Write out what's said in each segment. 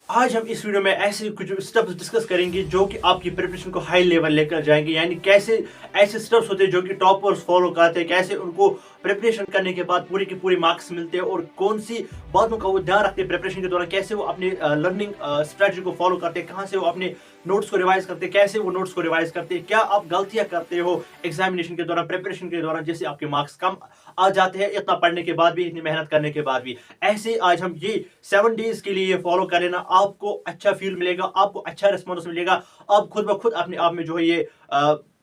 आज हम इस वीडियो में ऐसे कुछ स्टेप्स डिस्कस करेंगे जो कि आपकी प्रिपरेशन को हाई लेवल लेकर जाएंगे। यानी कैसे ऐसे स्टेप्स होते हैं जो कि टॉपर्स फॉलो करते हैं, कैसे उनको प्रिपरेशन करने के बाद पूरे के पूरे मार्क्स मिलते हैं और कौन सी बातों का वो ध्यान रखते हैं प्रिपरेशन के दौरान, कैसे वो अपने लर्निंग स्ट्रेटजी को फॉलो करते हैं, कहाँ से वो अपने नोट्स को रिवाइज करते हैं, कैसे वो नोट्स को रिवाइज करते हैं, क्या आप गलतियां करते हो एग्जामिनेशन के दौरान, प्रिपरेशन के दौरान, जैसे आपके मार्क्स कम आ जाते हैं इतना पढ़ने के बाद भी, इतनी मेहनत करने के बाद भी। ऐसे आज हम ये 7 डेज के लिए फॉलो कर लेना, आपको अच्छा फील मिलेगा, आपको अच्छा रिस्पॉन्स मिलेगा, आप खुद ब खुद अपने आप में जो है ये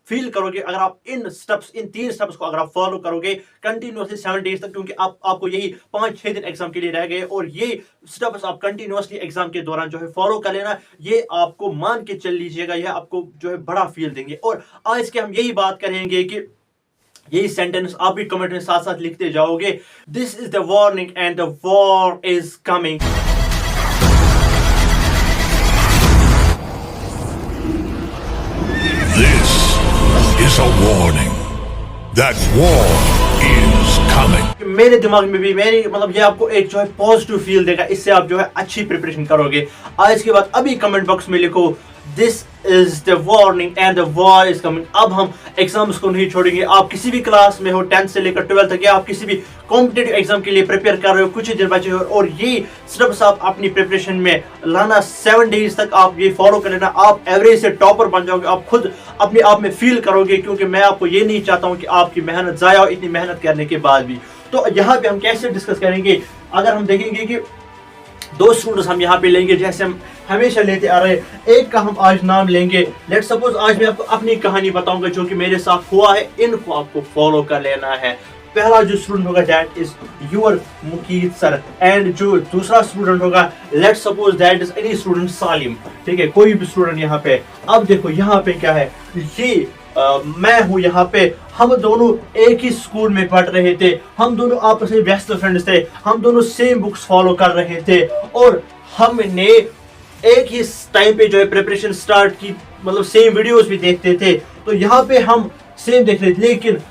फील करोगे अगर आप इन 3 स्टेप्स को अगर आप फॉलो करोगे कंटिन्यूअसली 7 डेज तक, क्योंकि आपको यही 5-6 दिन एग्जाम के लिए रह गए और ये स्टेप्स आप कंटिन्यूअसली एग्जाम के दौरान जो है फॉलो कर लेना। ये आपको मान के चल लीजिएगा, यह आपको जो है बड़ा फील देंगे। और आज के हम यही बात करेंगे कि यही सेंटेंस आप भी कमेंट में साथ साथ लिखते जाओगे, this is the warning and the war is coming. Is a warning that war is coming. मेरे दिमाग में भी ये आपको एक जो है पॉजिटिव फील देगा, इससे आप जो है अच्छी प्रिपरेशन करोगे। आज के बाद अभी कमेंट बॉक्स में लिखो, this is the warning and the war is coming. अब हम एग्जाम्स को नहीं छोड़ेंगे। आप किसी भी क्लास में हो, 10th से लेकर 12th तक, या आप किसी भी कॉम्पिटेटिव एग्जाम के लिए प्रिपेयर कर रहे हो, कुछ ही दिन बचे हो और ये स्टेप्स आप अपनी प्रिपरेशन में लाना 7 डेज तक आप ये फॉलो कर लेना, आप एवरेज से टॉपर बन जाओगे, आप खुद अपने आप में फील करोगे। क्योंकि मैं आपको ये नहीं चाहता हूँ कि आपकी मेहनत जाया हो इतनी मेहनत करने के बाद भी। तो यहाँ पे हम कैसे डिस्कस करेंगे, अगर हम देखेंगे कि 2 स्टूडेंट्स हम यहाँ पे लेंगे जैसे हम हमेशा लेते आ रहे हैं। एक का हम आज नाम लेंगे, लेट सपोज आज मैं आपको अपनी कहानी बताऊंगा जो कि मेरे साथ हुआ है, इनको आपको फॉलो कर लेना है। पहला जो स्टूडेंट होगा that is your Mukeet sir, and जो दूसरा स्टूडेंट होगा let suppose that is any student Salim. ठीक है, कोई भी स्टूडेंट यहाँ पे। अब देखो यहाँ पे क्या है, ये मैं हूँ यहाँ पे, हम दोनों एक ही स्कूल में पढ़ रहे थे, हम दोनों आपस में बेस्ट फ्रेंड्स थे, हम दोनों सेम बुक्स फॉलो कर रहे थे और हमने एक ही टाइम पे जो है प्रिपरेशन स्टार्ट की, मतलब सेम वीडियोस भी देखते थे। तो यहाँ पे हम सेम देख रहे थे, लेकिन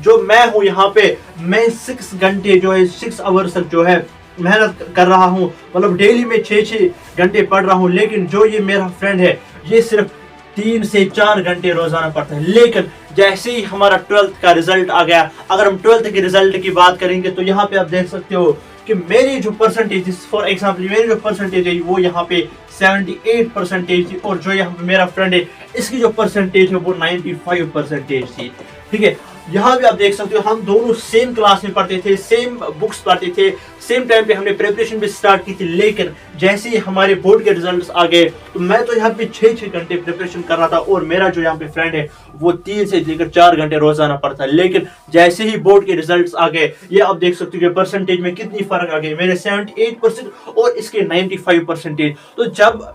जो मैं हूँ यहाँ पे, मैं 6 घंटे जो है 6 आवर्स तक जो है मेहनत कर रहा हूँ, मतलब डेली में 6-6 घंटे पढ़ रहा हूँ। लेकिन जो ये मेरा फ्रेंड है ये सिर्फ 3 से 4 घंटे रोजाना पढ़ता है। लेकिन जैसे ही हमारा 12th का रिजल्ट आ गया, अगर हम 12th के रिजल्ट की बात करेंगे तो यहाँ पे आप देख सकते हो कि मेरी जो परसेंटेज, फॉर एग्जांपल मेरी जो परसेंटेज है वो यहाँ पे 78% थी और जो यहाँ पे मेरा फ्रेंड है इसकी जो परसेंटेज है वो 95% थी। ठीक है, यहाँ भी आप देख सकते हो हम दोनों सेम क्लास में पढ़ते थे, सेम बुक्स पढ़ते थे, सेम टाइम पे हमने प्रिपरेशन भी स्टार्ट की थी। लेकिन जैसे ही हमारे बोर्ड के रिजल्ट्स आ गए तो मैं तो यहाँ पे 6-6 घंटे प्रिपरेशन कर रहा था और मेरा जो यहाँ पे फ्रेंड है वो 3 से लेकर 4 घंटे रोजाना पढ़ता है। लेकिन जैसे ही बोर्ड के रिजल्ट्स आ गए, ये आप देख सकते हो कि परसेंटेज में कितनी फर्क आ गई, मेरे 78% और इसके 95%। तो जब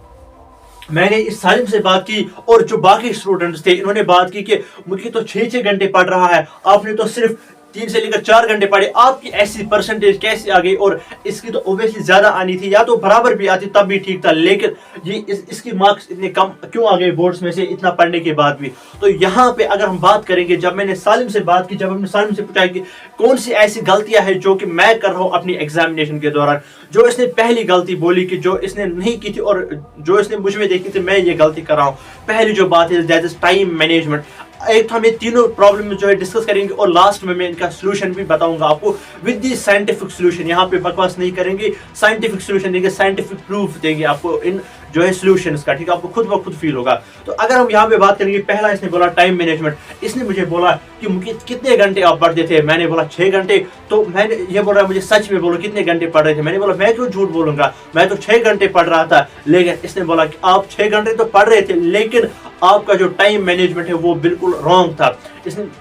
मैंने इस सालिम से बात की और जो बाकी स्टूडेंट्स थे इन्होंने बात की कि मुझे तो 6-6 घंटे पढ़ रहा है, आपने तो सिर्फ 3 से लेकर 4 घंटे पढ़े, आपकी ऐसी परसेंटेज कैसे आ गई? और इसकी तो ओबियसली ज्यादा आनी थी, या तो बराबर भी आती तब भी ठीक था, लेकिन ये इसकी मार्क्स इतने कम क्यों आ गए बोर्ड्स में से इतना पढ़ने के बाद भी? तो यहाँ पे अगर हम बात करेंगे, जब मैंने सालिम से बात की, जब हमने सालिम से पूछा कि कौन सी ऐसी गलतियां हैं जो कि मैं कर रहा हूँ अपनी एग्जामिनेशन के दौरान, जो इसने पहली गलती बोली कि जो इसने नहीं की थी और जो इसने मुझ में देखी थी मैं ये गलती कर रहा हूँ। पहली जो बात है दैट इज टाइम मैनेजमेंट। एक तो हम ये तीनों प्रॉब्लम जो है डिस्कस करेंगे और लास्ट में मैं इनका सॉल्यूशन भी बताऊंगा आपको विद दी साइंटिफिक सॉल्यूशन। यहाँ पे बकवास नहीं करेंगे, साइंटिफिक सॉल्यूशन देंगे, साइंटिफिक प्रूफ देंगे आपको इन जो है सॉल्यूशंस का। ठीक है, आपको खुद ब खुद फील होगा। तो अगर हम यहाँ पे बात करेंगे, पहला इसने बोला टाइम मैनेजमेंट। इसने मुझे बोला कि मुझे कितने घंटे आप पढ़ते थे, मैंने बोला 6 घंटे। तो मैंने ये बोल रहा मुझे सच में बोलो कितने घंटे पढ़ रहे थे, मैंने बोला मैं क्यों झूठ बोलूंगा, मैं तो 6 घंटे पढ़ रहा था। लेकिन इसने बोला कि आप 6 घंटे तो पढ़ रहे थे लेकिन आपका जो टाइम मैनेजमेंट है वो बिल्कुल रॉन्ग था।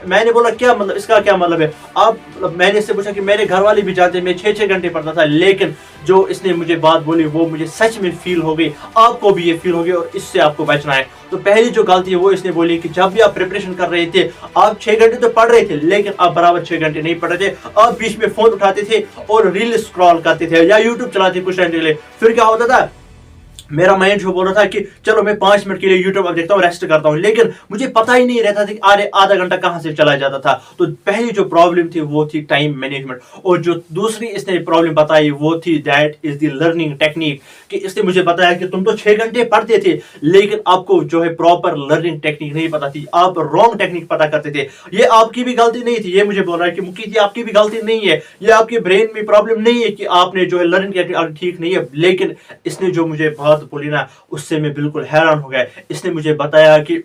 मैंने बोला क्या मतलब, इसका क्या मतलब है? मैंने इससे पूछा कि मेरे घर वाले भी जाते, मैं 6-6 घंटे पढ़ता था। लेकिन जो इसने मुझे बात बोली वो मुझे सच में फील हो गई, आपको भी ये फील हो गई और इससे आपको बचना है। तो पहली जो गलती है वो इसने बोली कि जब भी आप प्रिपरेशन कर रहे थे आप 6 घंटे तो पढ़ रहे थे लेकिन आप बराबर 6 घंटे नहीं पढ़ रहे थे, आप बीच में फोन उठाते थे और रील स्क्रॉल करते थे या यूट्यूब चलाते कुछ टाइम के लिए। फिर क्या होता था, मेरा माइंड जो बोल रहा था कि चलो मैं 5 मिनट के लिए यूट्यूब अब देखता हूँ, रेस्ट करता हूँ, लेकिन मुझे पता ही नहीं रहता था कि आधा घंटा कहाँ से चला जाता था। तो पहली जो प्रॉब्लम थी वो थी टाइम मैनेजमेंट, और जो दूसरी इसने प्रॉब्लम बताई वो थी that is the learning technique, कि इसने मुझे बताया कि तुम तो 6 घंटे पढ़ते थे लेकिन आपको जो है प्रॉपर लर्निंग टेक्निक नहीं पता थी, आप रॉन्ग टेक्निक पता करते थे। ये आपकी भी गलती नहीं थी, ये मुझे बोल रहा है कि मुकी जी आपकी भी गलती नहीं है, ये आपके ब्रेन में प्रॉब्लम नहीं है कि आपने जो है लर्निंग टेक्निक ठीक नहीं है। लेकिन इसने जो मुझे बात बोली ना, उससे मैं बिल्कुल हैरान हो गया। इसने मुझे बताया कि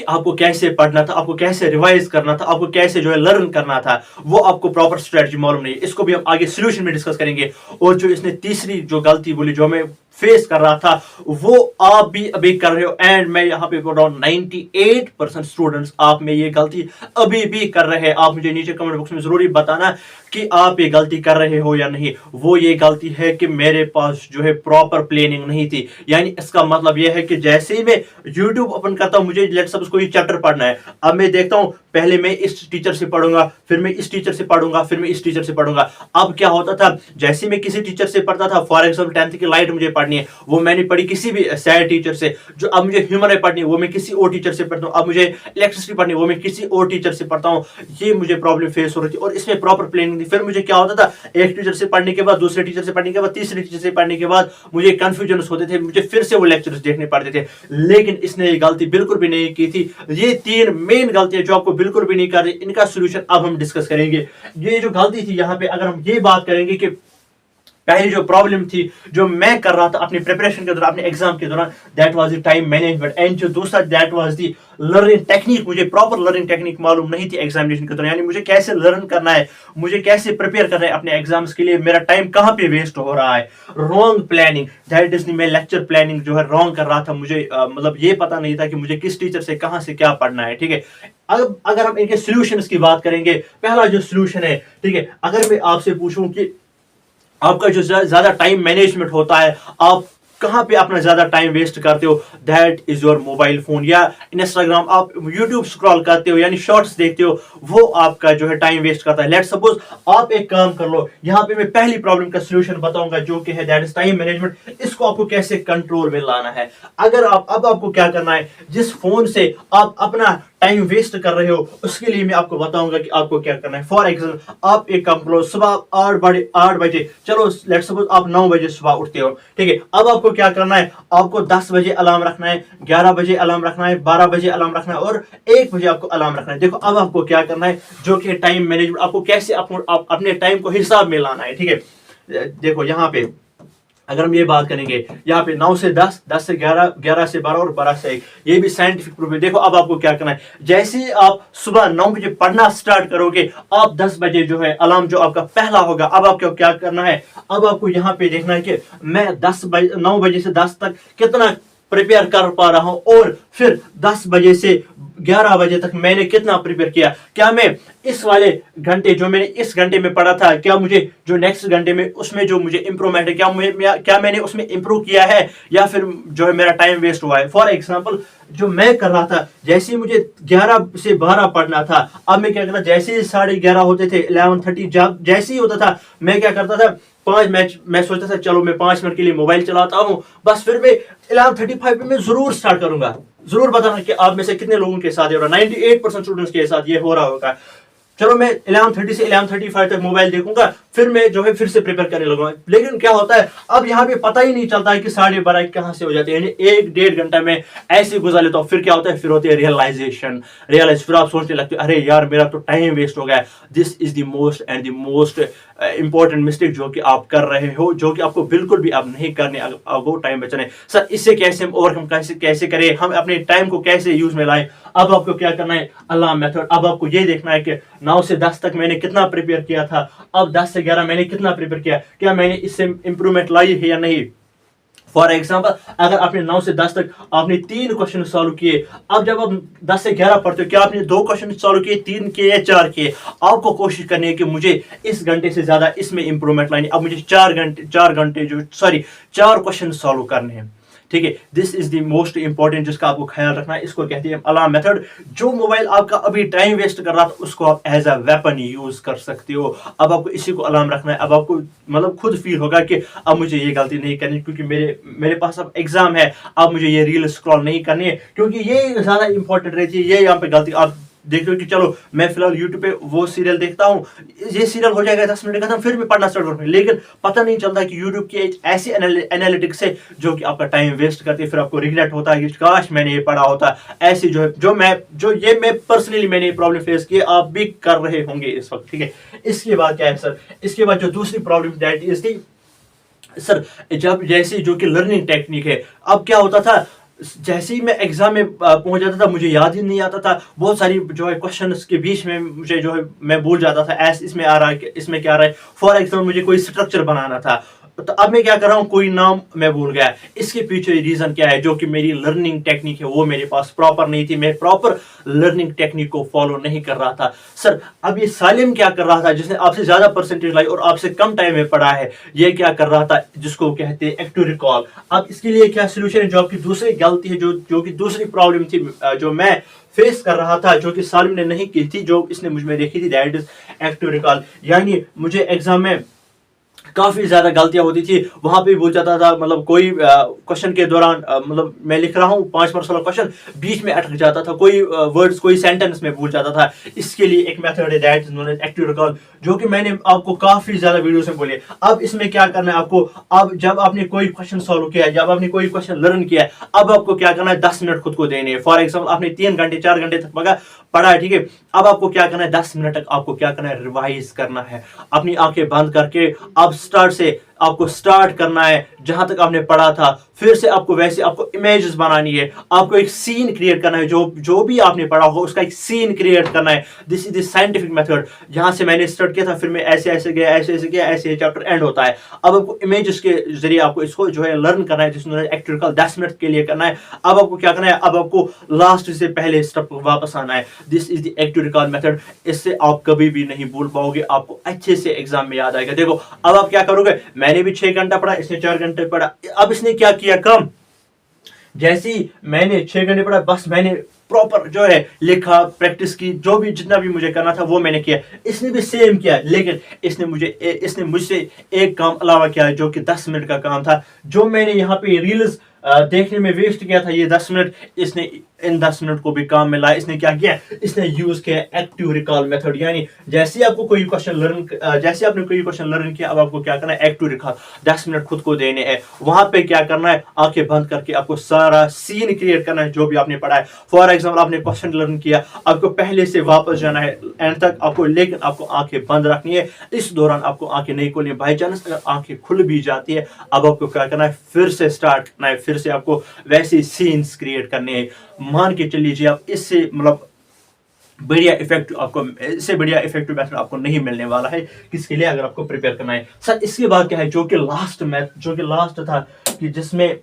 आपको कैसे पढ़ना था, आपको कैसे रिवाइज करना था, आपको कैसे जो है लर्न करना था, वो आपको प्रॉपर स्ट्रेटजी मालूम नहीं है। इसको भी हम आगे सॉल्यूशन में डिस्कस करेंगे। और जो इसने तीसरी जो गलती बोली जो मैं फेस कर रहा था, वो आप भी अभी कर रहे हो, एंड मैं यहाँ पे बोल रहा हूँ 98% स्टूडेंट्स आप में ये गलती अभी भी कर रहे हैं। आप मुझे नीचे कमेंट बॉक्स में जरूरी बताना कि आप ये गलती कर रहे हो या नहीं। वो ये गलती है कि मेरे पास जो है प्रॉपर प्लानिंग नहीं थी। यानी इसका मतलब ये है कि जैसे ही मैं यूट्यूब ओपन करता हूँ, मुझे लेट्स सपोज कोई चैप्टर पढ़ना है, अब मैं देखता हूँ पहले मैं इस टीचर से पढ़ूंगा, फिर मैं इस टीचर से पढ़ूंगा, फिर मैं इस टीचर से पढ़ूंगा। अब क्या होता था, जैसे मैं किसी टीचर से पढ़ता था, फॉर एग्जाम्पल 10th की लाइट मुझे पढ़नी है, वो मैंने पढ़ी किसी भी सैड टीचर से। जो अब मुझे ह्यूमन पढ़नी है वो मैं किसी और टीचर से पढ़ता हूँ। अब मुझे इलेक्ट्रिसिटी पढ़नी है वो मैं किसी और टीचर से पढ़ता हूँ। ये मुझे प्रॉब्लम फेस हो रही थी और इसमें प्रॉपर प्लानिंग थी। फिर मुझे क्या होता था, एक टीचर से पढ़ने के बाद, दूसरे टीचर से पढ़ने के बाद, तीसरे टीचर से पढ़ने के बाद मुझे कंफ्यूजन होते थे, मुझे फिर से वो लेक्चर्स देखने पड़ते थे। लेकिन इसने ये गलती बिल्कुल भी नहीं की थी। ये 3 मेन गलतियां जो आपको बिल्कुल भी नहीं कर रही, इनका सोल्यूशन अब हम डिस्कस करेंगे। ये जो गलती थी यहाँ पे, अगर हम ये बात करेंगे कि पहली जो प्रॉब्लम थी जो मैं कर रहा था अपनी प्रिपरेशन के दौरान, अपने एग्जाम के दौरान, that was the time management. And जो दूसरा that was the learning technique, मुझे प्रॉपर लर्निंग टेक्निक मालूम नहीं थी एग्जामिनेशन के दौरान। यानी मुझे कैसे लर्न करना है, मुझे कैसे प्रिपेयर करना है अपने एग्जाम्स के लिए, मेरा टाइम कहाँ पे वेस्ट हो रहा है। रॉन्ग प्लानिंग, दैट इज मैं लेक्चर प्लानिंग जो है रॉन्ग कर रहा था। मुझे मतलब ये पता नहीं था कि मुझे किस टीचर से कहाँ से क्या पढ़ना है। ठीक है, अब अगर हम इनके सॉल्यूशंस की बात करेंगे, पहला जो सॉल्यूशन है, ठीक है, अगर मैं आपसे पूछूं कि आपका जो ज्यादा टाइम मैनेजमेंट होता है, आप कहां पे अपना ज्यादा टाइम वेस्ट करते हो, that is your mobile phone या इंस्टाग्राम, आप यूट्यूब स्क्रॉल करते हो यानी शॉर्ट्स देखते हो, वो आपका जो है टाइम वेस्ट करता है। लेट्स सपोज आप एक काम कर लो, यहां पे मैं पहली प्रॉब्लम का सॉल्यूशन बताऊंगा जो कि है दैट इज टाइम मैनेजमेंट। इसको आपको कैसे कंट्रोल में लाना है। अगर अब आपको क्या करना है, जिस फोन से आप अपना टाइम वेस्ट कर रहे हो उसके लिए मैं आपको बताऊंगा कि आपको क्या करना है। फॉर एग्जाम्पल, आप एक काम करो, सुबह 8 बजे, चलो लेट्स सपोज आप 9 बजे सुबह उठते हो, ठीक है, अब आपको क्या करना है, आपको 10 बजे अलार्म रखना है, 11 बजे अलार्म रखना है, 12 बजे अलार्म रखना है और 1 बजे आपको अलार्म रखना है। देखो अब आपको क्या करना है, जो कि टाइम मैनेजमेंट, आपको कैसे अपने टाइम को हिसाब में लाना है। ठीक है, देखो यहाँ पे अगर हम ये बात करेंगे, यहाँ पे 9 से 10, 10 से 11, 11 से 12 और 12 से 1, ये भी साइंटिफिक प्रूफ है। देखो अब आपको क्या करना है, जैसे ही आप सुबह 9 बजे पढ़ना स्टार्ट करोगे, आप 10 बजे जो है अलार्म जो आपका पहला होगा, अब आपको क्या करना है, अब आपको यहाँ पे देखना है कि मैं 9 बजे से 10 तक कितना प्रिपेयर कर पा रहा हूं और फिर 10 बजे से 11 बजे तक मैंने कितना प्रिपेयर किया। क्या मैं इस वाले घंटे जो मैंने इस घंटे में पढ़ा था, क्या मुझे जो नेक्स्ट घंटे में उसमें जो मुझे इंप्रूवमेंट है, क्या मैंने उसमें इंप्रूव किया है या फिर जो है मेरा टाइम वेस्ट हुआ है। फॉर एग्जांपल, जो मैं कर रहा था, जैसे ही मुझे 11 से 12 पढ़ना था, अब मैं क्या करता, जैसे ही 11:30 होते थे, 11:30 जैसे ही होता था, मैं क्या करता था, मैं सोचता था चलो मैं 5 मिनट के लिए मोबाइल चलाता हूं, बस फिर मैं 11:35 पे मैं जरूर स्टार्ट करूंगा। जरूर बताना कि आप में से कितने लोगों के साथ ये हो रहा है। 98% स्टूडेंट्स के साथ ये हो रहा होगा। चलो मैं 11:30 से 11:35 तक मोबाइल देखूंगा, फिर मैं जो है फिर से प्रिपेयर करने लगूंगा। लेकिन क्या होता है, अब यहाँ पे पता ही नहीं चलता है कि 12:30 कहाँ से हो जाते हैं, यानी 1-1.5 घंटा में ऐसे गुजार लेता हूँ। फिर क्या होता है, फिर होती है रियलाइज, फिर आप सोचने लगते हो अरे यार मेरा तो टाइम वेस्ट हो गया। This is the most important mistake जो कि आप कर रहे हो, जो कि आपको बिल्कुल भी अब नहीं करने, वो टाइम बचाना है। सर इससे कैसे हम ओवरकम कैसे करें, हम अपने टाइम को कैसे यूज में लाएं। अब आपको क्या करना है, अलार्म मेथड। अब आपको ये देखना है कि 9 से 10 तक मैंने कितना प्रिपेयर किया था, अब 10 से 11 मैंने कितना प्रिपेयर किया, क्या मैंने इससे इंप्रूवमेंट लाई है या नहीं। फॉर एग्जाम्पल, अगर आपने 9 से 10 तक आपने 3 क्वेश्चन सॉल्व किए, अब जब आप 10 से 11 पढ़ते हो, क्या आपने 2 क्वेश्चन सॉल्व किए, 3 किए या 4 किए। आपको कोशिश करनी है कि मुझे इस घंटे से ज्यादा इसमें इंप्रूवमेंट लानी। अब मुझे 4 क्वेश्चन सॉल्व करने हैं। ठीक है, this is the most important जिसका आपको ख्याल रखना है। इसको कहते हैं अलार्म मेथड। जो मोबाइल आपका अभी टाइम वेस्ट कर रहा था उसको आप एज अ वेपन यूज कर सकते हो। अब आपको इसी को अलार्म रखना है। अब आपको मतलब खुद फील होगा कि अब मुझे ये गलती नहीं करनी, क्योंकि मेरे पास अब एग्जाम है, अब मुझे ये रील स्क्रॉल नहीं करनी है, क्योंकि ये ज्यादा इंपॉर्टेंट रहती है। ये यहाँ पे गलती आप देखते हो कि चलो मैं फिलहाल यूट्यूब पे वो सीरियल देखता हूँ, ये सीरियल हो जाएगा 10 मिनट खत्म, फिर मैं पढ़ना स्टार्ट करूँगा, लेकिन पता नहीं चलता कि यूट्यूब की एक ऐसी एनालिटिक्स है जो कि आपका टाइम वेस्ट करती है। फिर आपको रिग्रेट होता है कि काश मैंने ये पढ़ा होता। ऐसी जो मैं पर्सनली मैंने ये प्रॉब्लम फेस की, आप भी कर रहे होंगे इस वक्त, ठीक है। इसके बाद क्या है सर, इसके बाद जो दूसरी प्रॉब्लम दैट इज थी सर, जब जैसे जो कि लर्निंग टेक्निक है, अब क्या होता था, जैसे ही मैं एग्जाम में पहुंच जाता था मुझे याद ही नहीं आता था। बहुत सारी जो है क्वेश्चंस के बीच में मुझे जो है मैं भूल जाता था, ऐसे इसमें आ रहा है, इसमें क्या आ रहा है। फॉर एग्जाम्पल मुझे कोई स्ट्रक्चर बनाना था, तो अब मैं क्या कर रहा हूँ, कोई नाम मैं भूल गया। इसके पीछे रीजन क्या है, जो कि मेरी लर्निंग टेक्निक है वो मेरे पास प्रॉपर नहीं थी, मैं प्रॉपर लर्निंग टेक्निक को फॉलो नहीं कर रहा था। सर अब ये सालिम क्या कर रहा था, जिसने आपसे ज्यादा परसेंटेज लाई और आपसे कम टाइम में पढ़ा है, ये क्या कर रहा था, जिसको कहते हैं एक्टिव रिकॉल। अब इसके लिए क्या सोल्यूशन है, जो आपकी दूसरी गलती है, जो कि दूसरी प्रॉब्लम थी जो मैं फेस कर रहा था, जो कि सालिम ने नहीं की थी, जो इसने मुझ में देखी थी, दैट इज एक्टिव रिकॉल। यानी मुझे एग्जाम में काफी ज्यादा गलतियां होती थी, वहां पे भूल जाता था। मतलब कोई क्वेश्चन के दौरान मतलब मैं लिख रहा हूँ 5 मार्क्स वाला क्वेश्चन, बीच में अटक जाता था, कोई वर्ड्स कोई सेंटेंस में भूल जाता था। इसके लिए एक मेथड है that is known as active recall, जो कि मैंने आपको काफी ज्यादा वीडियोस में बोले। अब इसमें क्या करना है आपको, अब जब आपने कोई क्वेश्चन सॉल्व किया, जब आपने कोई क्वेश्चन लर्न किया, अब आपको क्या करना है, 10 मिनट खुद को देने हैं। फॉर एग्जाम्पल आपने 3 घंटे 4 घंटे तक पढ़ा है, ठीक है। अब आपको क्या करना है, 10 मिनट तक आपको क्या करना है, रिवाइज करना है। अपनी आंखें बंद करके अब स्टार्ट से आपको स्टार्ट करना है जहां तक आपने पढ़ा था, फिर से आपको वैसे आपको इमेजेस बनानी है, आपको एक सीन क्रिएट करना है, जो भी आपने पढ़ा हो उसका एक सीन क्रिएट करना है। This is the scientific method. जहां से मैंने स्टार्ट किया था, फिर मैं ऐसे ऐसे गया, ऐसे ऐसे किया, ऐसे चैप्टर एंड होता है। अब आपको इमेजेस के जरिए आपको इसको जो है लर्न करना है, जिसमें एक्टिव रिकॉल 10 मिनट के लिए करना है। अब आपको क्या करना है, अब आपको लास्ट से पहले स्टेप वापस आना है। This is the active recall method. इससे आप कभी भी नहीं भूल पाओगे, आपको अच्छे से एग्जाम में याद आएगा। देखो अब आप क्या करोगे, मैंने भी 6 घंटा पढ़ा, इसने 4 घंटे पढ़ा। अब इसने क्या किया कम, जैसे ही मैंने 6 घंटे पढ़ा, बस मैंने प्रॉपर जो है लिखा, प्रैक्टिस की, जो भी जितना भी मुझे करना था वो मैंने किया। इसने भी सेम किया, लेकिन इसने मुझसे एक काम अलावा किया, जो कि 10 मिनट का काम था। जो मैंने यहाँ पे रील्स देखने में वेस्ट किया था ये 10 मिनट, इसने इन 10 मिनट को भी काम में लाया। इसने क्या किया, इसने यूज किया एक्टिव रिकॉल मेथड। यानी जैसे आपको कोई क्वेश्चन जैसे आपने कोई क्वेश्चन लर्न किया, अब आपको क्या करना है, एक्टिव रिकॉल 10 मिनट खुद को देने हैं। वहां पे क्या करना है, आंखें बंद करके आपको सारा सीन क्रिएट करना है जो भी आपने पढ़ा है। फॉर एग्जाम्पल आपने क्वेश्चन लर्न किया, आपको पहले से वापस जाना है एंड तक आपको, लेकिन आपको आंखें बंद रखनी है। इस दौरान आपको आंखें नहीं खोलनी है। बाई चांस अगर आंखें खुल भी जाती है, अब आपको क्या करना है, फिर से स्टार्ट करना है, फिर से आपको वैसे सीन्स क्रिएट करने हैं। मान के चल लीजिए आप इससे मतलब बढ़िया इफेक्टिव आपको, इससे बढ़िया इफेक्टिव मेथड आपको नहीं मिलने वाला है किसके लिए, अगर आपको प्रिपेयर करना है। सर इसके बाद क्या है, जो कि लास्ट था, कि जिसमें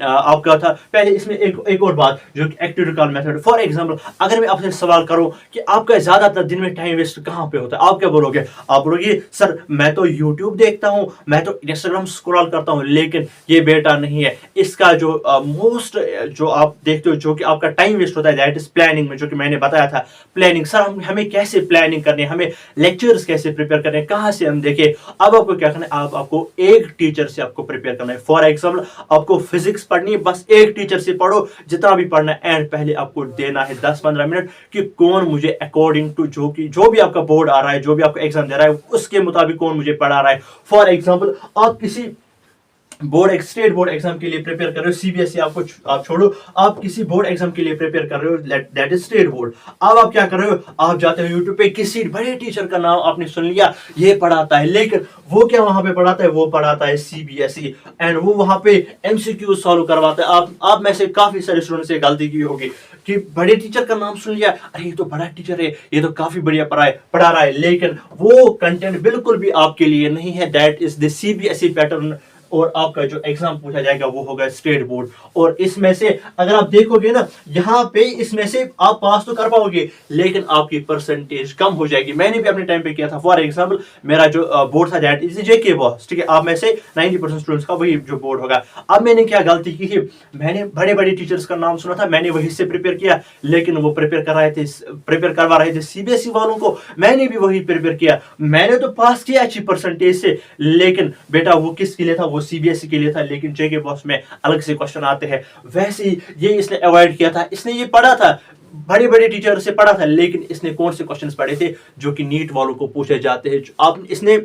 आपका था पहले, इसमें एक और बात, जो कि active recall method. For example अगर मैं आपसे सवाल करूं कि आपका ज्यादातर दिन में टाइम वेस्ट कहां पे होता है, आप क्या बोलोगे? आप बोलोगे सर मैं तो यूट्यूब देखता हूं, मैं तो इंस्टाग्राम स्क्रॉल करता हूं, लेकिन ये बेटा नहीं है। इसका जो मोस्ट जो आप देखते हो, जो कि आपका टाइम वेस्ट होता है, दैट इज प्लानिंग में, जो कि मैंने बताया था प्लानिंग। सर हमें कैसे प्लानिंग करनी है, हमें लेक्चर्स कैसे प्रिपेयर करने, कहां से हम देखें? अब आपको क्या करना है, आपको एक टीचर से आपको प्रिपेयर करना है। फॉर एग्जाम्पल आपको फिजिक्स पढ़नी है, बस एक टीचर से पढ़ो जितना भी पढ़ना है, एंड पहले आपको देना है 10-15 मिनट कि कौन मुझे अकॉर्डिंग टू जो भी आपका बोर्ड आ रहा है, जो भी आपका एग्जाम दे रहा है, उसके मुताबिक कौन मुझे पढ़ा रहा है। फॉर एग्जाम्पल आप किसी स्टेट बोर्ड एग्जाम के लिए प्रिपेयर कर रहे हो, सीबीएसई आप छोड़ो, आप किसी बोर्ड एग्जाम के लिए प्रिपेयर कर रहे हो, दैट इज स्टेट बोर्ड। अब आप क्या कर रहे हो, आप जाते हो यूट्यूब पे, किसी बड़े टीचर का नाम आपने सुन लिया, ये पढ़ाता है, लेकिन वो क्या वहां पे पढ़ाता है, वो पढ़ाता है सीबीएसई, एंड वो वहां पे एमसीक्यू सॉल्व करवाता है। आप में से काफी सारे स्टूडेंट्स से गलती की होगी कि बड़े टीचर का नाम सुन लिया, अरे ये तो बड़ा टीचर है, ये तो काफी बढ़िया पढ़ा रहा है, लेकिन वो कंटेंट बिल्कुल भी आपके लिए नहीं है। That is the CBSE pattern और आपका जो एग्जाम पूछा जाएगा वो होगा स्टेट बोर्ड। और इसमें से अगर आप देखोगे ना, यहाँ पे इसमें से आप पास तो कर पाओगे लेकिन आपकी परसेंटेज कम हो जाएगी। मैंने भी अपने टाइम पे किया था। फॉर एग्जाम्पल मेरा जो बोर्ड था दैट इज जेके बॉस, ठीक है। आप में से 90% स्टूडेंट्स का वही जो बोर्ड होगा। अब मैंने क्या गलती की थी, मैंने बड़े बड़े टीचर्स का नाम सुना था, मैंने वही से प्रिपेयर किया, लेकिन वो प्रिपेयर करवा रहे थे सीबीएसई वालों को, मैंने भी वही प्रिपेयर किया। मैंने तो पास किया अच्छी परसेंटेज से, लेकिन बेटा वो किसके लिए था, वो सीबीएसई के लिए था। लेकिन जेके बॉस में अलग से क्वेश्चन आते हैं, वैसे ही ये इसने अवॉइड किया था। इसने ये पढ़ा था, बड़े बड़े टीचर से पढ़ा था, लेकिन इसने कौन से क्वेश्चंस पढ़े थे जो कि नीट वालों को पूछे जाते हैं। आप इसने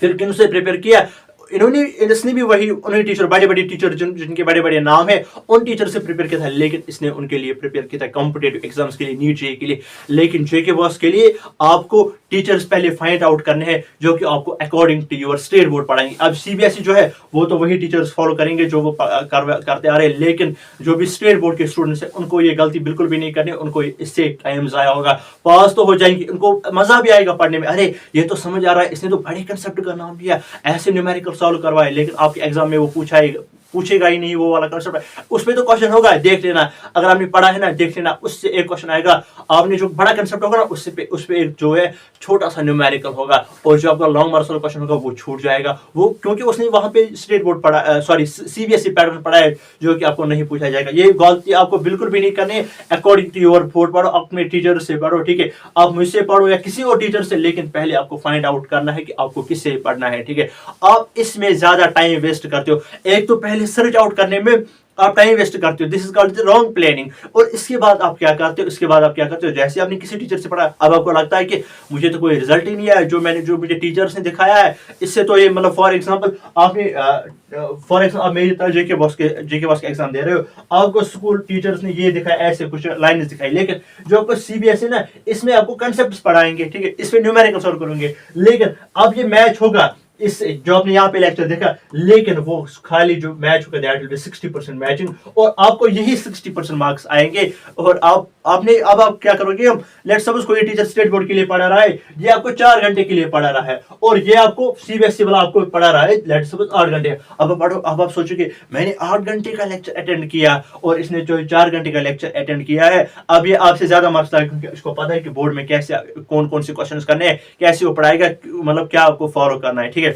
फिर किन से प्रिपेयर किया, इसने भी वही उन्हीं टीचर, बड़े बड़े टीचर जिनके बड़े बड़े नाम है, उन टीचर से प्रिपेयर किया था। लेकिन इसने उनके लिए प्रिपेयर किया था कॉम्पिटेटिव एग्जाम्स के लिए, नीट जेईई के लिए। लेकिन जेके बॉस के लिए आपको टीचर्स पहले फाइंड आउट करने हैं जो कि आपको according to your state board पढ़ाएंगे। अब सीबीएसई जो है वो तो वही टीचर्स फॉलो करेंगे जो वो करते आ रहे हैं, लेकिन जो भी स्टेट बोर्ड के स्टूडेंट्स हैं उनको ये गलती बिल्कुल भी नहीं करनी। उनको इससे टाइम जाया होगा, पास तो हो जाएंगे, उनको मजा भी आएगा पढ़ने में। अरे ये तो समझ आ रहा है, इसने तो बड़े कंसेप्ट का नाम लिया, ऐसे न्यूमेरिकल सॉल्व करवाए, लेकिन आपके एग्जाम में वो पूछेगा ही नहीं वो वाला कंसेप्ट है। उसमें तो क्वेश्चन होगा, देख लेना, अगर आपने पढ़ा है ना देख लेना, उससे एक क्वेश्चन आएगा। आपने जो बड़ा कंसेप्ट होगा ना उस पे एक जो है छोटा सा न्यूमेरिकल होगा, और जो आपका लॉन्ग मार्क्स वाला क्वेश्चन होगा वो छूट जाएगा, वो क्योंकि उसने वहां पे स्टेट बोर्ड पढ़ा, सॉरी सीबीएसई पैटर्न पढ़ा है जो कि आपको नहीं पूछा जाएगा। ये गलती आपको बिल्कुल भी नहीं करनी। अकॉर्डिंग टू योर बोर्ड पढ़ो, अपने टीचर से पढ़ो, ठीक है। आप मुझसे पढ़ो या किसी और टीचर से, लेकिन पहले आपको फाइंड आउट करना है कि आपको किससे पढ़ना है, ठीक है। आप इसमें ज्यादा टाइम वेस्ट करते हो, एक तो पहले सर्च आउट करने में आप टाइम वेस्ट करते हो, this is called the wrong planning. और इसके बाद आप क्या करते हो, जैसे आपने किसी टीचर से पढ़ा, अब आपको लगता है कि मुझे तो कोई रिजल्ट ही नहीं आया, जो मुझे टीचर्स ने दिखाया है इससे तो ये मतलब फॉर एग्जांपल आपने आप मेरी तरह जेके बॉस के एग्जाम दे रहे हो, आपको स्कूल टीचर्स ने ये दिखाया, ऐसे कुछ लाइनें दिखाई, लेकिन जो आपको सीबीएसई ना इसमें आपको कंसेप्ट पढ़ाएंगे, ठीक है, इसमें न्यूमेरिकल सॉल्व करेंगे। लेकिन अब ये मैच होगा इस जो आपने यहाँ पे लेक्चर देखा, लेकिन वो खाली जो मैच होगा दैट विल बी 60% मैचिंग, और आपको यही 60% मार्क्स आएंगे। और अब आप क्या करोगे, हम लेट्स सपोज कोई टीचर स्टेट बोर्ड के लिए पढ़ा रहा है, ये आपको 4 घंटे के लिए पढ़ा रहा है, और ये आपको सीबीएसई वाला आपको पढ़ा रहा है लेट्स सपोज 8 घंटे। अब आप सोचोगे मैंने 8 घंटे का लेक्चर अटेंड किया और इसने जो 4 घंटे का लेक्चर अटेंड किया है, अब ये आपसे ज्यादा मार्क्स लाएगा, क्योंकि उसको पता है कि बोर्ड में कैसे कौन कौन से क्वेश्चन करने हैं, कैसे वो पढ़ाएगा, मतलब क्या आपको फॉलो करना है, ठीक है।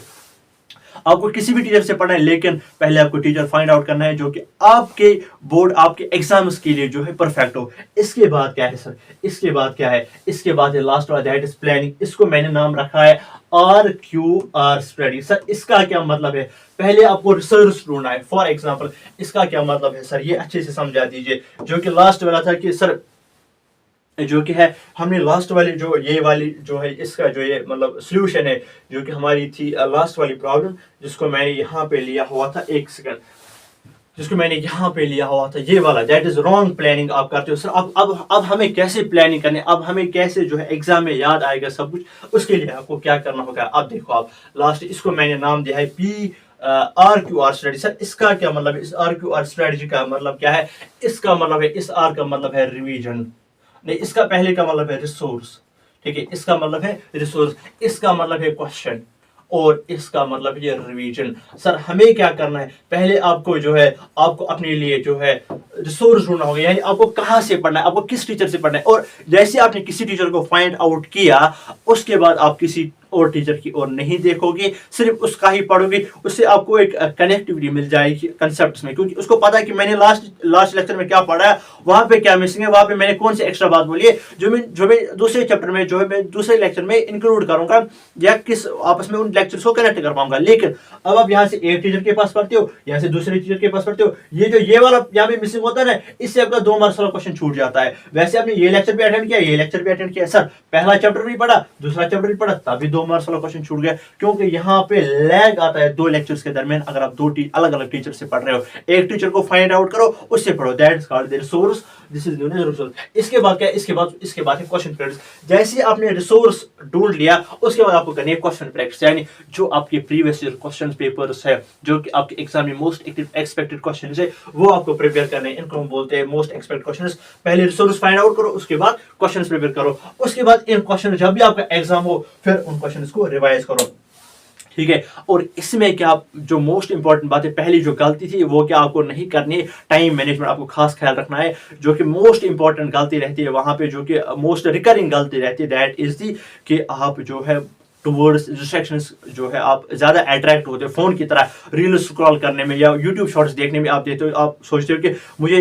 आपको किसी भी टीचर से पढ़ना है, लेकिन पहले आपको टीचर फाइंड आउट करना है जो कि आपके बोर्ड, आपके एग्जाम्स के लिए जो है परफेक्ट हो। इसके बाद क्या है सर, इसके बाद है लास्ट वाला, दैट इज प्लानिंग। इसको मैंने नाम रखा है RQR स्टडी। सर इसका क्या मतलब है, पहले आपको रिसर्च ढूंढना है। फॉर एग्जाम्पल इसका क्या मतलब है सर, ये अच्छे से समझा दीजिए। जो कि लास्ट वाला था कि सर जो कि है हमने लास्ट वाली जो ये वाली जो है इसका जो ये मतलब सोल्यूशन है जो कि हमारी थी लास्ट वाली प्रॉब्लम, जिसको मैंने यहाँ पे लिया हुआ था, एक सेकंड, जिसको मैंने यहाँ पे लिया हुआ था ये वाला, दैट इज रॉन्ग प्लानिंग आप करते हो। सर अब हमें कैसे प्लानिंग करनी, अब हमें कैसे जो है एग्जाम में याद आएगा सब कुछ, उसके लिए आपको क्या करना होगा। अब देखो आप लास्ट, इसको मैंने नाम दिया है RQR स्ट्रेटजी। सर इसका क्या मतलब है, इस RQR स्ट्रेटजी का मतलब क्या है, इसका मतलब है, इस R का मतलब है रिवीजन, नहीं इसका पहले का मतलब है रिसोर्स, ठीक है, इसका मतलब है रिसोर्स, इसका मतलब है क्वेश्चन, और इसका मतलब ये रिवीजन। सर हमें क्या करना है, पहले आपको जो है आपको अपने लिए जो है रिसोर्स ढूंढना होगा, यानी आपको कहाँ से पढ़ना है, आपको किस टीचर से पढ़ना है। और जैसे आपने किसी टीचर को फाइंड आउट किया, उसके बाद आप किसी और टीचर की ओर नहीं देखोगे, सिर्फ उसका ही पढ़ोगे, उससे आपको एक कनेक्टिविटी मिल जाएगी कंसेप्ट्स में, क्योंकि उसको पता है कि मैंने लास्ट लेक्चर में क्या पढ़ा है, वहां पे क्या मिसिंग है, वहां पे मैंने कौन सी एक्स्ट्रा बात बोली है जो मैं दूसरे चैप्टर में, जो है मैं दूसरे लेक्चर में इंक्लूड करूंगा, या किस आपस में उन लेक्चर्स को कनेक्ट कर पाऊंगा। लेकिन अब आप यहाँ से एक टीचर के पास पढ़ते हो, यहाँ से दूसरे टीचर के पास पढ़ते हो, ये वाला यहाँ पे मिसिंग होता है ना, इससे आपका 2 मार्क्स वाला क्वेश्चन छूट जाता है। वैसे आपने ये लेक्चर भी अटेंड किया, ये लेक्चर भी अटेंड किया, सर पहला चैप्टर भी पढ़ा, दूसरा चैप्टर भी पढ़ा, तभी 2 मार्क्स वाला क्वेश्चन छूट गया, क्योंकि यहाँ पे लैग आता है 2 लेक्चर्स के दरमियान। अगर आप 2 अलग अलग टीचर से पढ़ रहे हो, एक टीचर को फाइंड आउट करो, उससे पढ़ो, that is called the resource, this is known as resource. इसके बाद क्या है, इसके बाद है क्वेश्चन प्रैक्टिस। जैसे आपने रिसोर्स ढूंढ लिया, उसके बाद आपको करनी है क्वेश्चन प्रैक्टिस, यानी जो आपके प्रीवियस ईयर क्वेश्चन पेपर्स है, जो कि आपके एग्जाम में मोस्ट एक्सपेक्टेड क्वेश्चंस है, वो आपको प्रिपेयर करने हैं। इनको हम बोलते हैं मोस्ट एक्सपेक्टेड क्वेश्चंस। पहले रिसोर्स फाइंड आउट करो, उसके बाद क्वेश्चंस प्रिपेयर करो, उसके बाद इन क्वेश्चन जब भी आपका एग्जाम हो, फिर उन क्वेश्चंस को रिवाइज करो। ठीक है। और इसमें क्या जो मोस्ट इंपॉर्टेंट बात है, पहली जो गलती थी वो क्या आपको नहीं करनी है, टाइम मैनेजमेंट आपको खास ख्याल रखना है। जो कि मोस्ट इंपॉर्टेंट गलती रहती है वहां पे, जो कि मोस्ट रिकरिंग गलती रहती है, दैट इज दी कि आप जो है टुवर्ड्स डिस्ट्रैक्शंस जो है आप ज़्यादा अट्रैक्ट होते हो फ़ोन की तरह, रील स्क्रॉल करने में या यूट्यूब शॉर्ट्स देखने में आप देते हो, आप सोचते हो कि मुझे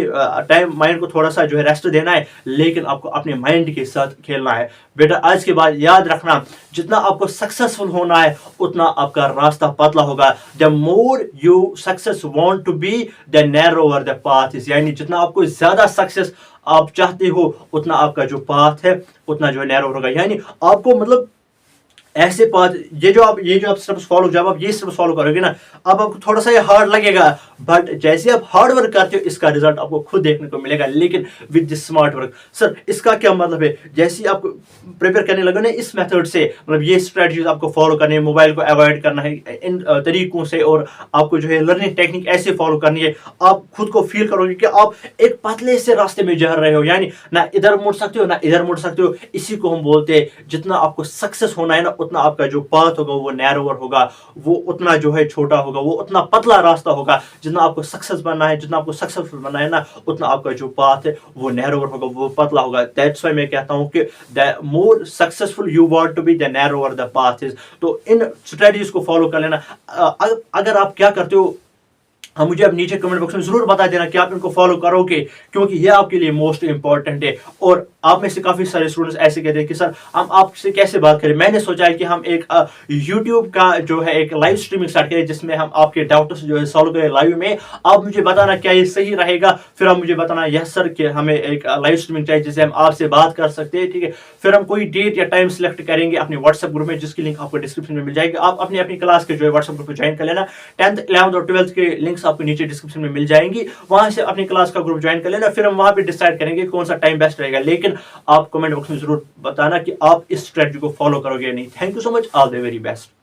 टाइम माइंड को थोड़ा सा जो है रेस्ट देना है, लेकिन आपको अपने माइंड के साथ खेलना है। बेटा आज के बाद याद रखना, जितना आपको सक्सेसफुल होना है उतना आपका रास्ता पतला होगा। The more you success want to be the narrower the path is, यानी जितना आपको ज़्यादा सक्सेस आप चाहते हो उतना आपका जो पाथ है उतना जो नैरो होगा। यानी आपको मतलब ऐसे पाथ, ये जो आप स्टेप्स फॉलो, जब आप ये स्टेप्स फॉलो करोगे ना, अब आपको थोड़ा सा ये हार्ड लगेगा, बट जैसे आप हार्ड वर्क करते हो इसका रिजल्ट आपको खुद देखने को मिलेगा, लेकिन with this smart work. Sir इसका क्या मतलब है, जैसे आप प्रिपेयर करने लगे ना इस मेथड से, मतलब ये स्ट्रेटजीज आपको फॉलो करनी है, मोबाइल को अवॉइड करना है इन तरीकों से, और आपको जो है लर्निंग टेक्निक ऐसे फॉलो करनी है, आप खुद को फील करोगे कि आप एक पतले से रास्ते में जा रहे हो, यानी ना इधर मुड़ सकते हो ना इधर मुड़ सकते हो। इसी को हम बोलते हैं जितना आपको सक्सेस होना है ना उतना आपका जो पाथ होगा वो नैरोवर होगा, वो उतना जो है छोटा होगा, वो उतना पतला रास्ता होगा। जितना आपको सक्सेस बनना है, जितना आपको सक्सेसफुल बनना है ना, उतना आपका जो पाथ है वो नैरोवर होगा, वो पतला होगा। दैट्स व्हाई मैं कहता हूं कि the more successful you want to be the narrower the path is. तो इन स्ट्रेटजीज को फॉलो कर लेना। अगर आप क्या करते हो, हम मुझे अब नीचे कमेंट बॉक्स में जरूर बता देना कि आप इनको फॉलो करोगे, क्योंकि ये आपके लिए मोस्ट इंपॉर्टेंट है। और आप में से काफी सारे स्टूडेंट्स ऐसे कहते हैं कि सर हम आपसे कैसे बात करें। मैंने सोचा है कि हम एक यूट्यूब का जो है एक लाइव स्ट्रीमिंग स्टार्ट करें, जिसमें हम आपके डाउट्स जो है सॉल्व करें लाइव में। आप मुझे बताना क्या ये सही रहेगा, फिर आप मुझे बताना यस सर कि हमें एक लाइव स्ट्रीमिंग चाहिए जिससे हम आपसे बात कर सकते हैं, ठीक है। फिर हम कोई डेट या टाइम सिलेक्ट करेंगे अपने व्हाट्सएप ग्रुप में, जिसकी लिंक आपको डिस्क्रिप्शन में मिल जाएगी। आप अपनी अपनी क्लास के जो है व्हाट्सएप ग्रुप को ज्वाइन कर लेना। 10th 11th और 12th के लिंक्स आपको नीचे डिस्क्रिप्शन में मिल जाएंगी, वहां से अपनी क्लास का ग्रुप ज्वाइन कर लेना। फिर हम वहां पे डिसाइड करेंगे कौन सा टाइम बेस्ट रहेगा, लेकिन आप कमेंट बॉक्स में जरूर बताना कि आप इस स्ट्रेटजी को फॉलो करोगे या नहीं। Thank you so much, all the very best.